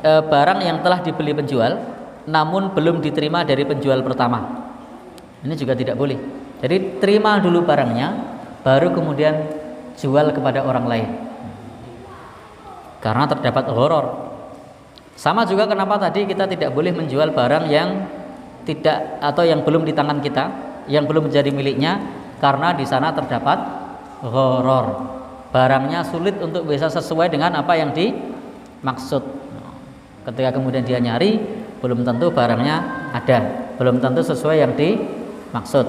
barang yang telah dibeli penjual namun belum diterima dari penjual pertama. Ini juga tidak boleh. Jadi terima dulu barangnya, baru kemudian jual kepada orang lain. Karena terdapat gharar. Sama juga kenapa tadi kita tidak boleh menjual barang yang tidak atau yang belum di tangan kita, yang belum menjadi miliknya, karena di sana terdapat gharar. Barangnya sulit untuk bisa sesuai dengan apa yang dimaksud. Ketika kemudian dia nyari, belum tentu barangnya ada, belum tentu sesuai yang dimaksud.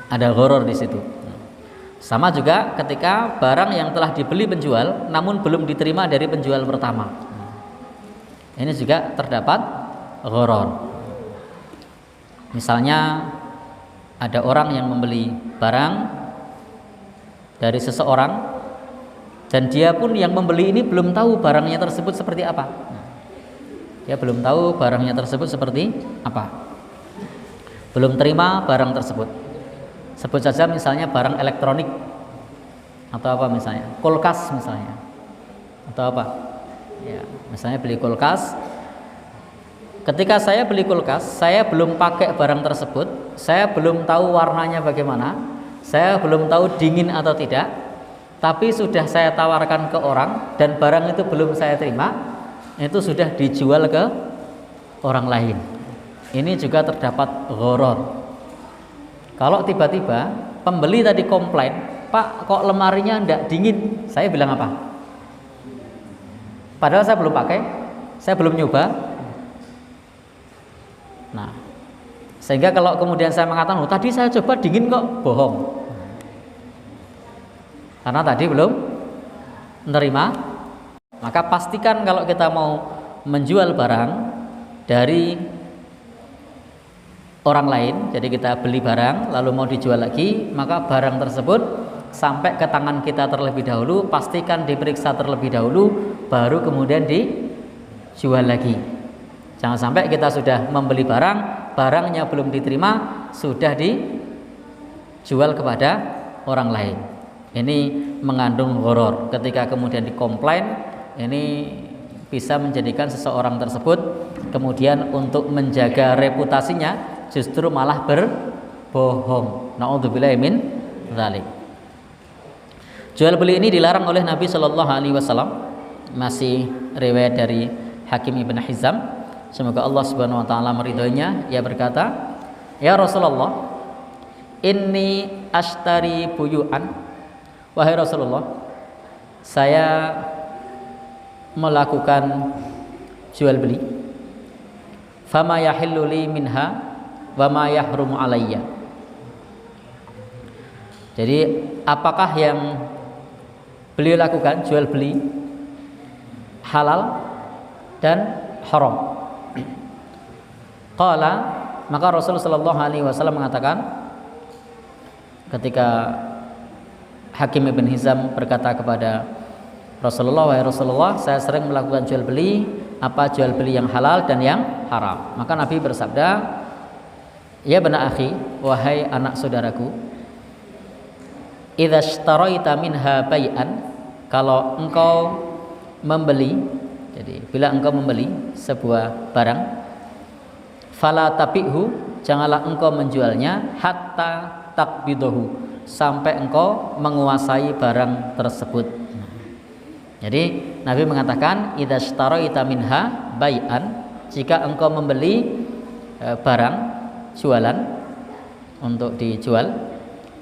Ada gharar di situ. Sama juga ketika barang yang telah dibeli penjual namun belum diterima dari penjual pertama. Ini juga terdapat gharar. Misalnya ada orang yang membeli barang dari seseorang dan dia pun yang membeli ini belum tahu barangnya tersebut seperti apa. Dia belum tahu barangnya tersebut seperti apa. Belum terima barang tersebut. Sebut saja misalnya barang elektronik atau apa misalnya, kulkas misalnya, atau apa. Ya, misalnya beli kulkas. Ketika saya beli kulkas, saya belum pakai barang tersebut, saya belum tahu warnanya bagaimana, saya belum tahu dingin atau tidak, tapi sudah saya tawarkan ke orang dan barang itu belum saya terima, itu sudah dijual ke orang lain. Ini juga terdapat gharar. Kalau tiba-tiba pembeli tadi komplain, Pak, kok lemarinya enggak dingin? Saya bilang apa? Padahal saya belum pakai, saya belum nyoba. Nah, sehingga kalau kemudian saya mengatakan, oh, tadi saya coba dingin kok, bohong. Karena tadi belum menerima. Maka pastikan kalau kita mau menjual barang dari orang lain, jadi kita beli barang lalu mau dijual lagi, maka barang tersebut sampai ke tangan kita terlebih dahulu, pastikan diperiksa terlebih dahulu, baru kemudian dijual lagi. Jangan sampai kita sudah membeli barang, barangnya belum diterima, sudah dijual kepada orang lain. Ini mengandung gharar. Ketika kemudian dikomplain, ini bisa menjadikan seseorang tersebut kemudian untuk menjaga reputasinya justru malah berbohong. Na'udzubillahi min dzalik. Jual beli ini dilarang oleh Nabi Shallallahu Alaihi Wasallam. Masih riwayat dari Hakim ibn Hizam. Semoga Allah Subhanahu Wa Taala meridhoinya. Ia berkata, Ya Rasulullah, inni ashtari buyu'an. Wahai Rasulullah, saya melakukan jual beli. Fama yahillu li minha wa ma yahrumu alayya. Jadi apakah yang beliau lakukan, jual beli, halal dan haram? Qala, maka Rasulullah sallallahu alaihi wasallam mengatakan, ketika Hakim ibn Hizam berkata kepada Rasulullah, wahai Rasulullah, saya sering melakukan jual beli, apa jual beli yang halal dan yang haram. Maka Nabi bersabda, ya bana akhi, wahai anak saudaraku, idza ishtaraita minha bai'an, kalau engkau membeli, jadi bila engkau membeli sebuah barang, fala tabi'hu, janganlah engkau menjualnya hatta takbidahu, sampai engkau menguasai barang tersebut. Jadi Nabi mengatakan idza ishtaraita minha bai'an, jika engkau membeli barang jualan untuk dijual,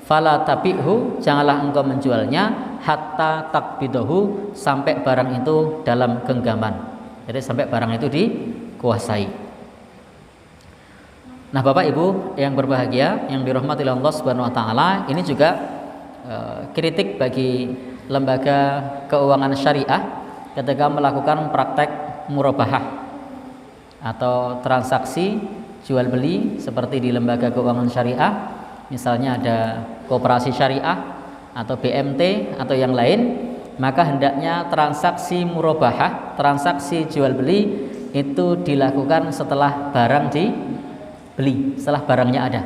fala tabi'hu, janganlah engkau menjualnya hatta takbidahu, sampai barang itu dalam genggaman. Jadi sampai barang itu dikuasai. Nah, Bapak Ibu yang berbahagia, yang dirahmati oleh Allah Subhanahu wa taala, ini juga kritik bagi lembaga keuangan syariah ketika melakukan praktek murabahah atau transaksi jual beli seperti di lembaga keuangan syariah, misalnya ada koperasi syariah atau BMT atau yang lain, maka hendaknya transaksi murabahah, transaksi jual beli itu dilakukan setelah barang dibeli, setelah barangnya ada.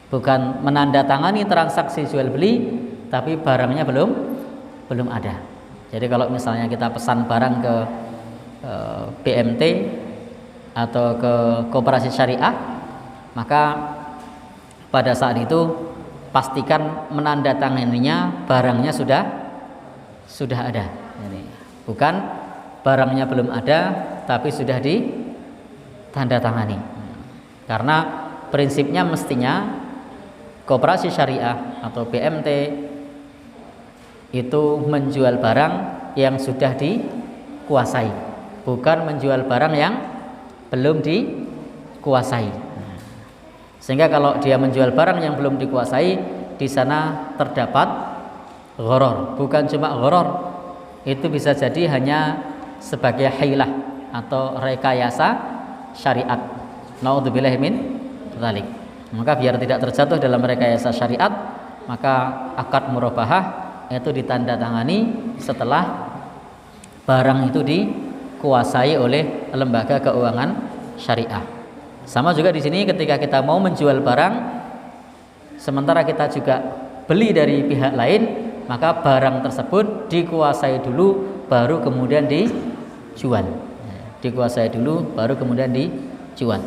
Bukan menandatangani transaksi jual beli tapi barangnya belum ada. Jadi kalau misalnya kita pesan barang ke BMT atau ke koperasi syariah, maka pada saat itu pastikan menandatanganinya barangnya sudah ada. Bukan barangnya belum ada tapi sudah ditandatangani. Karena prinsipnya mestinya koperasi syariah atau BMT itu menjual barang yang sudah dikuasai, bukan menjual barang yang belum dikuasai. Sehingga kalau dia menjual barang yang belum dikuasai, di sana terdapat gharar. Bukan cuma gharar, itu bisa jadi hanya sebagai hilah atau rekayasa syariat. Naudzubillahi min dzalik. Maka biar tidak terjatuh dalam rekayasa syariat, maka akad murabahah itu ditandatangani setelah barang itu dikuasai oleh lembaga keuangan syariah. Sama juga di sini ketika kita mau menjual barang, sementara kita juga beli dari pihak lain, maka barang tersebut dikuasai dulu baru kemudian dijual. Dikuasai dulu baru kemudian dijual.